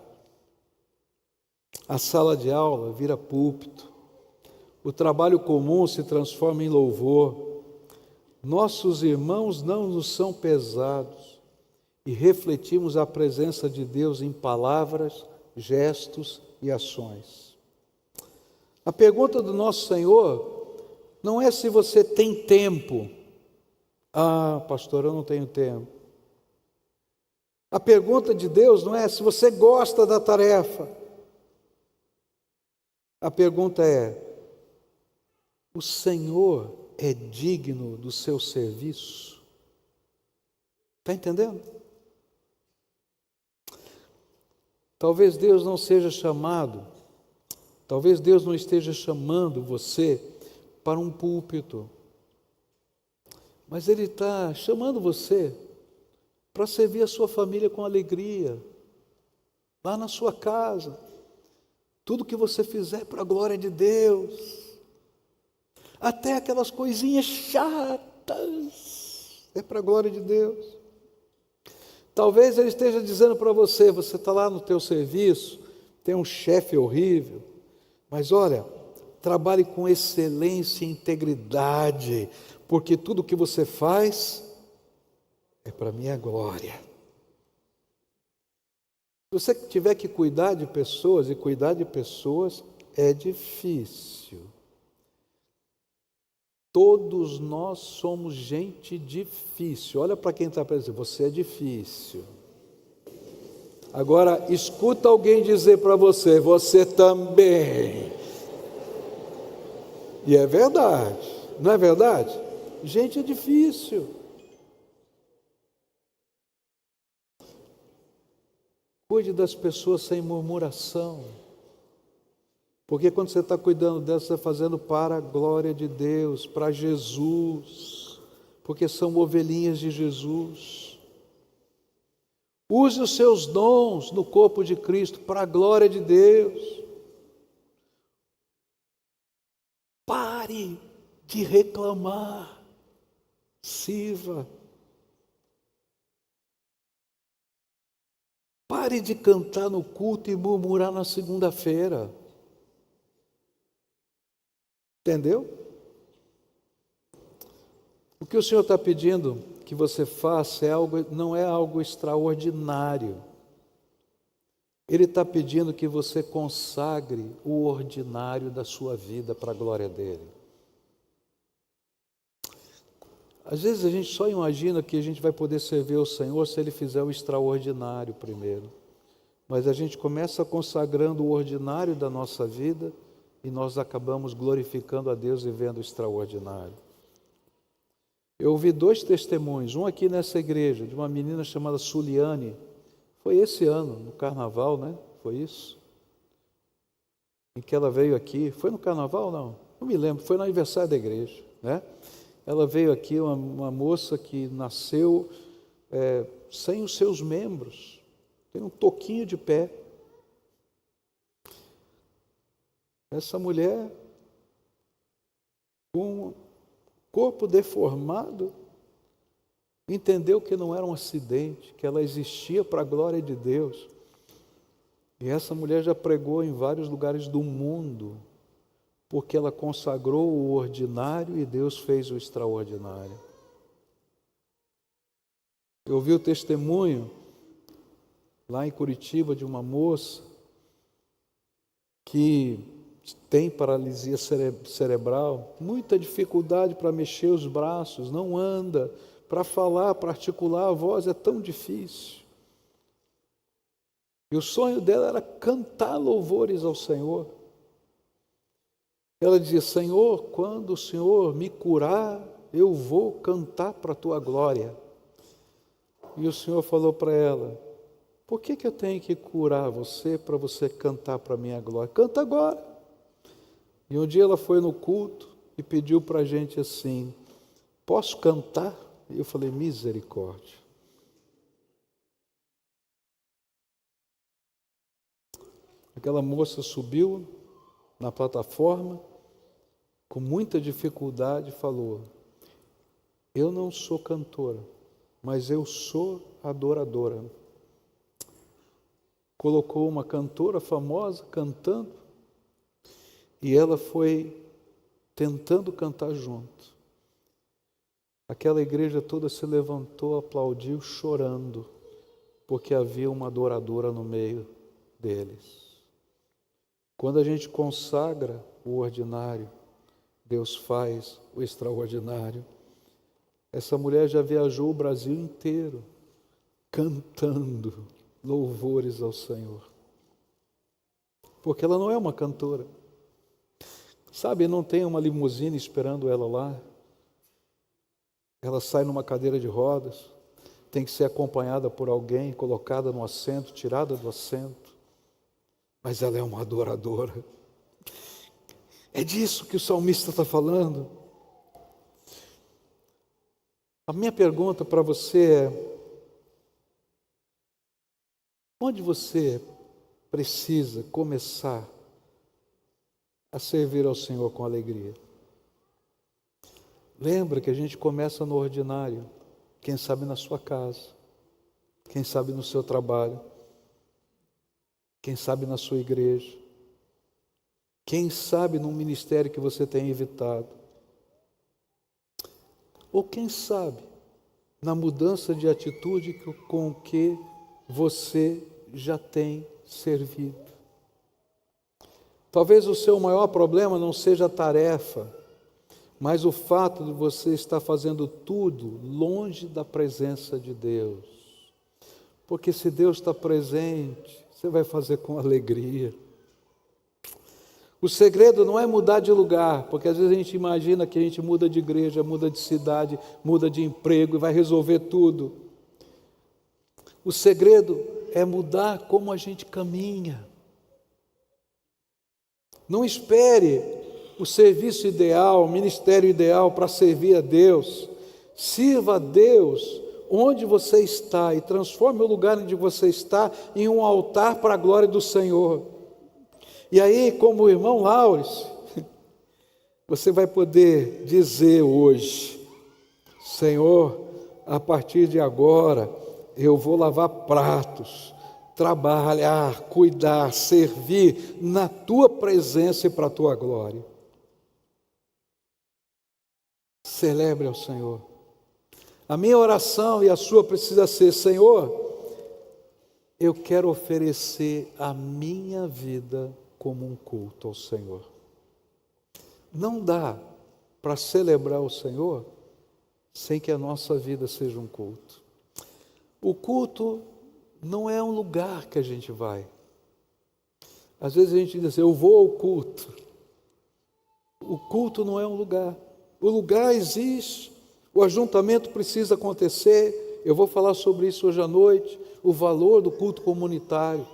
a sala de aula vira púlpito, o trabalho comum se transforma em louvor, nossos irmãos não nos são pesados e refletimos a presença de Deus em palavras, gestos e ações. A pergunta do nosso Senhor não é se você tem tempo. Ah, pastor, eu não tenho tempo. A pergunta de Deus não é se você gosta da tarefa. A pergunta é: o Senhor é digno do seu serviço? Está entendendo? Talvez Deus não esteja chamando você para um púlpito, mas Ele está chamando você para servir a sua família com alegria, lá na sua casa. Tudo que você fizer para a glória de Deus, até aquelas coisinhas chatas, é para a glória de Deus. Talvez Ele esteja dizendo para você, você está lá no teu serviço, tem um chefe horrível, mas olha, trabalhe com excelência e integridade, porque tudo que você faz é para a minha glória. Se você tiver que cuidar de pessoas, e cuidar de pessoas é difícil. Todos nós somos gente difícil. Olha para quem está pensando, você é difícil. Agora, escuta alguém dizer para você, você também. E é verdade, não é verdade? Gente é difícil. Cuide das pessoas sem murmuração. Porque quando você está cuidando delas, você está fazendo para a glória de Deus, para Jesus, porque são ovelhinhas de Jesus. Use os seus dons no corpo de Cristo, para a glória de Deus. Pare de reclamar, sirva. Pare de cantar no culto e murmurar na segunda-feira. Entendeu? O que o Senhor está pedindo que você faça não é algo extraordinário. Ele está pedindo que você consagre o ordinário da sua vida para a glória dele. Às vezes a gente só imagina que a gente vai poder servir ao Senhor se Ele fizer o extraordinário primeiro. Mas a gente começa consagrando o ordinário da nossa vida e nós acabamos glorificando a Deus e vendo o extraordinário. Eu ouvi 2 testemunhos, um aqui nessa igreja, de uma menina chamada Suliane. Foi esse ano, no carnaval, né? Foi isso? Em que ela veio aqui. Foi no carnaval, não? Não me lembro, foi no aniversário da igreja, né? Ela veio aqui, uma moça que nasceu sem os seus membros, tem um toquinho de pé. Essa mulher, com o corpo deformado, entendeu que não era um acidente, que ela existia para a glória de Deus. E essa mulher já pregou em vários lugares do mundo, porque ela consagrou o ordinário e Deus fez o extraordinário. Eu ouvi o testemunho lá em Curitiba de uma moça que tem paralisia cerebral, muita dificuldade para mexer os braços, não anda, para falar, para articular a voz é tão difícil. E o sonho dela era cantar louvores ao Senhor. Ela dizia: Senhor, quando o Senhor me curar, eu vou cantar para a tua glória. E o Senhor falou para ela: por que eu tenho que curar você para você cantar para a minha glória? Canta agora. E um dia ela foi no culto e pediu para a gente assim: posso cantar? E eu falei: misericórdia. Aquela moça subiu na plataforma, com muita dificuldade, falou: eu não sou cantora, mas eu sou adoradora. Colocou uma cantora famosa cantando, e ela foi tentando cantar junto. Aquela igreja toda se levantou, aplaudiu, chorando, porque havia uma adoradora no meio deles. Quando a gente consagra o ordinário, Deus faz o extraordinário. Essa mulher já viajou o Brasil inteiro, cantando louvores ao Senhor. Porque ela não é uma cantora. Sabe, não tem uma limusine esperando ela lá. Ela sai numa cadeira de rodas, tem que ser acompanhada por alguém, colocada no assento, tirada do assento. Mas ela é uma adoradora. É disso que o salmista está falando. A minha pergunta para você é: onde você precisa começar a servir ao Senhor com alegria? Lembra que a gente começa no ordinário, quem sabe na sua casa, quem sabe no seu trabalho, quem sabe na sua igreja, quem sabe num ministério que você tem evitado, ou quem sabe na mudança de atitude com que você já tem servido. Talvez o seu maior problema não seja a tarefa, mas o fato de você estar fazendo tudo longe da presença de Deus. Porque se Deus está presente, você vai fazer com alegria. O segredo não é mudar de lugar, porque às vezes a gente imagina que a gente muda de igreja, muda de cidade, muda de emprego e vai resolver tudo. O segredo é mudar como a gente caminha. Não espere o serviço ideal, o ministério ideal para servir a Deus. Sirva a Deus onde você está e transforme o lugar onde você está em um altar para a glória do Senhor. E aí, como o irmão Laures, você vai poder dizer hoje: Senhor, a partir de agora eu vou lavar pratos, trabalhar, cuidar, servir na tua presença e para a tua glória. Celebre ao Senhor. A minha oração e a sua precisa ser: Senhor, eu quero oferecer a minha vida como um culto ao Senhor. Não dá para celebrar o Senhor sem que a nossa vida seja um culto. O culto não é um lugar que a gente vai. Às vezes a gente diz assim: eu vou ao culto. O culto não é um lugar. O lugar existe, O ajuntamento precisa acontecer, eu vou falar sobre isso hoje à noite, o valor do culto comunitário.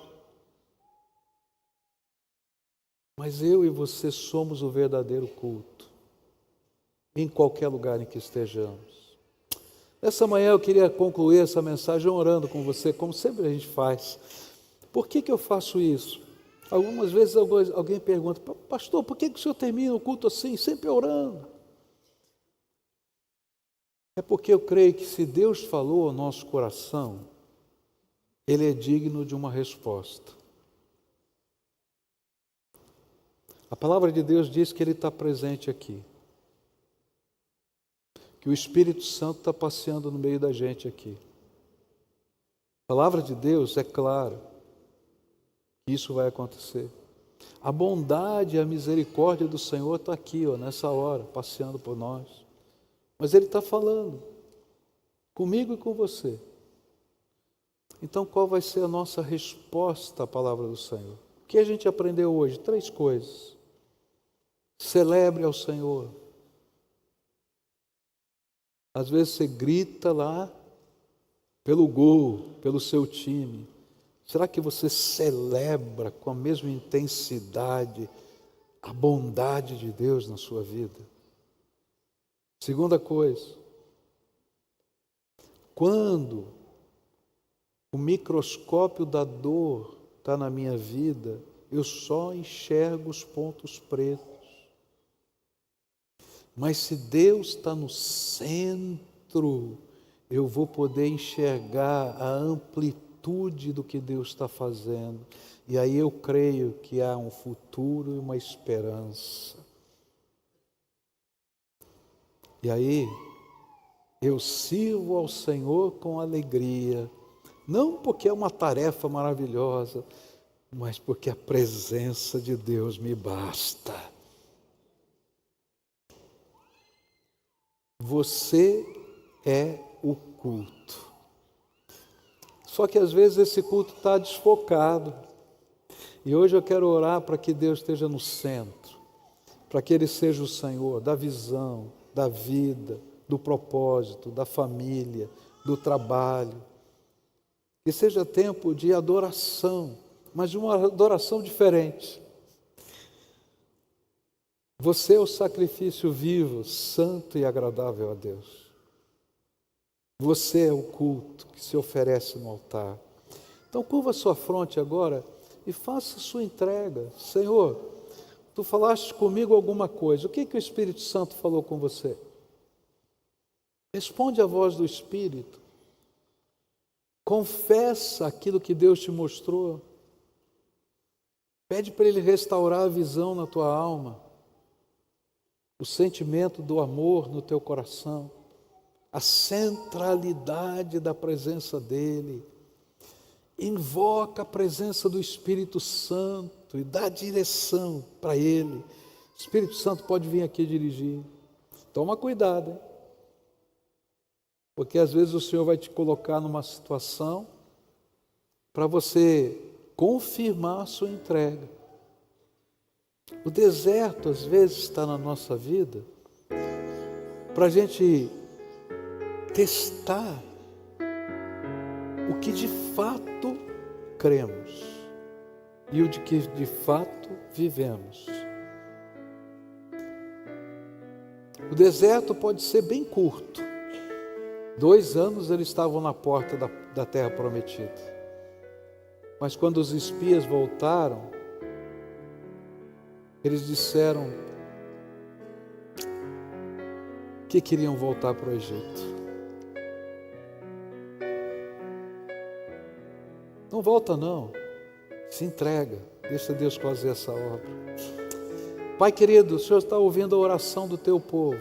Mas eu e você somos o verdadeiro culto, em qualquer lugar em que estejamos. Nessa manhã eu queria concluir essa mensagem orando com você, como sempre a gente faz. Por que eu faço isso? Algumas vezes alguém pergunta, pastor, por que o senhor termina o culto assim, sempre orando? É porque eu creio que se Deus falou ao nosso coração, Ele é digno de uma resposta. A palavra de Deus diz que Ele está presente aqui. Que o Espírito Santo está passeando no meio da gente aqui. A palavra de Deus é clara que isso vai acontecer. A bondade e a misericórdia do Senhor está aqui, nessa hora, passeando por nós. Mas Ele está falando comigo e com você. Então, qual vai ser a nossa resposta à palavra do Senhor? O que a gente aprendeu hoje? 3 coisas. Celebre ao Senhor. Às vezes você grita lá pelo gol, pelo seu time. Será que você celebra com a mesma intensidade a bondade de Deus na sua vida? Segunda coisa, quando o microscópio da dor está na minha vida, eu só enxergo os pontos pretos. Mas se Deus está no centro, eu vou poder enxergar a amplitude do que Deus está fazendo. E aí eu creio que há um futuro e uma esperança. E aí eu sirvo ao Senhor com alegria, não porque é uma tarefa maravilhosa, mas porque a presença de Deus me basta. Você é o culto. Só que às vezes esse culto está desfocado. E hoje eu quero orar para que Deus esteja no centro, para que Ele seja o Senhor da visão, da vida, do propósito, da família, do trabalho. Que seja tempo de adoração, mas de uma adoração diferente. Você é o sacrifício vivo, santo e agradável a Deus. Você é o culto que se oferece no altar. Então curva sua fronte agora e faça sua entrega. Senhor, Tu falaste comigo alguma coisa. O que o Espírito Santo falou com você? Responde à voz do Espírito. Confessa aquilo que Deus te mostrou. Pede para Ele restaurar a visão na tua alma, o sentimento do amor no teu coração, a centralidade da presença dEle. Invoca a presença do Espírito Santo e dá direção para Ele. O Espírito Santo pode vir aqui dirigir. Toma cuidado, hein? Porque às vezes o Senhor vai te colocar numa situação para você confirmar a sua entrega. O deserto às vezes está na nossa vida para a gente testar o que de fato cremos e o de que de fato vivemos. O deserto pode ser bem curto. 2 anos eles estavam na porta da terra prometida. Mas quando os espias voltaram, eles disseram que queriam voltar para o Egito. Não volta não, se entrega, deixa Deus fazer essa obra. Pai querido, o Senhor está ouvindo a oração do teu povo.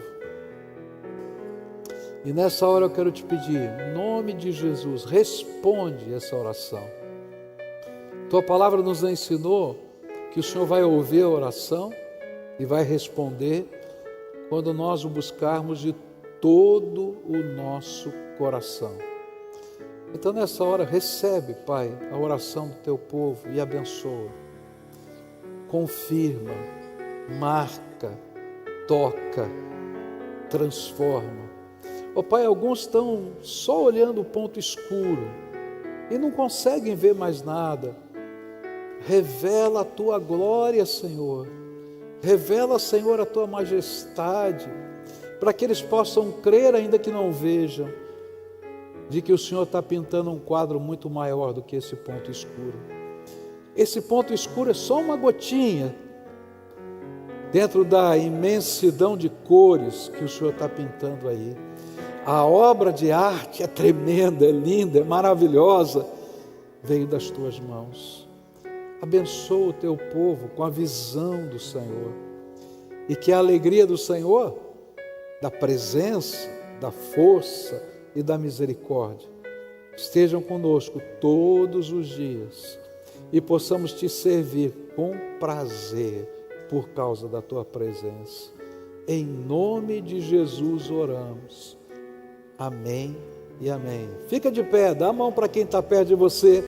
E nessa hora eu quero te pedir, em nome de Jesus, responde essa oração. Tua palavra nos ensinou que o Senhor vai ouvir a oração e vai responder quando nós o buscarmos de todo o nosso coração. Então nessa hora recebe, Pai, a oração do teu povo e abençoa. Confirma, marca, toca, transforma. Ó Pai, alguns estão só olhando o ponto escuro e não conseguem ver mais nada. Revela a tua glória, Senhor. Revela, Senhor, a tua majestade, para que eles possam crer, ainda que não vejam, de que o Senhor está pintando um quadro muito maior do que esse ponto escuro. Esse ponto escuro é só uma gotinha dentro da imensidão de cores que o Senhor está pintando aí. A obra de arte é tremenda, é linda, é maravilhosa, veio das tuas mãos. Abençoa o teu povo com a visão do Senhor, e que a alegria do Senhor, da presença, da força e da misericórdia estejam conosco todos os dias e possamos te servir com prazer por causa da tua presença. Em nome de Jesus oramos. Amém e amém. Fica de pé, dá a mão para quem está perto de você.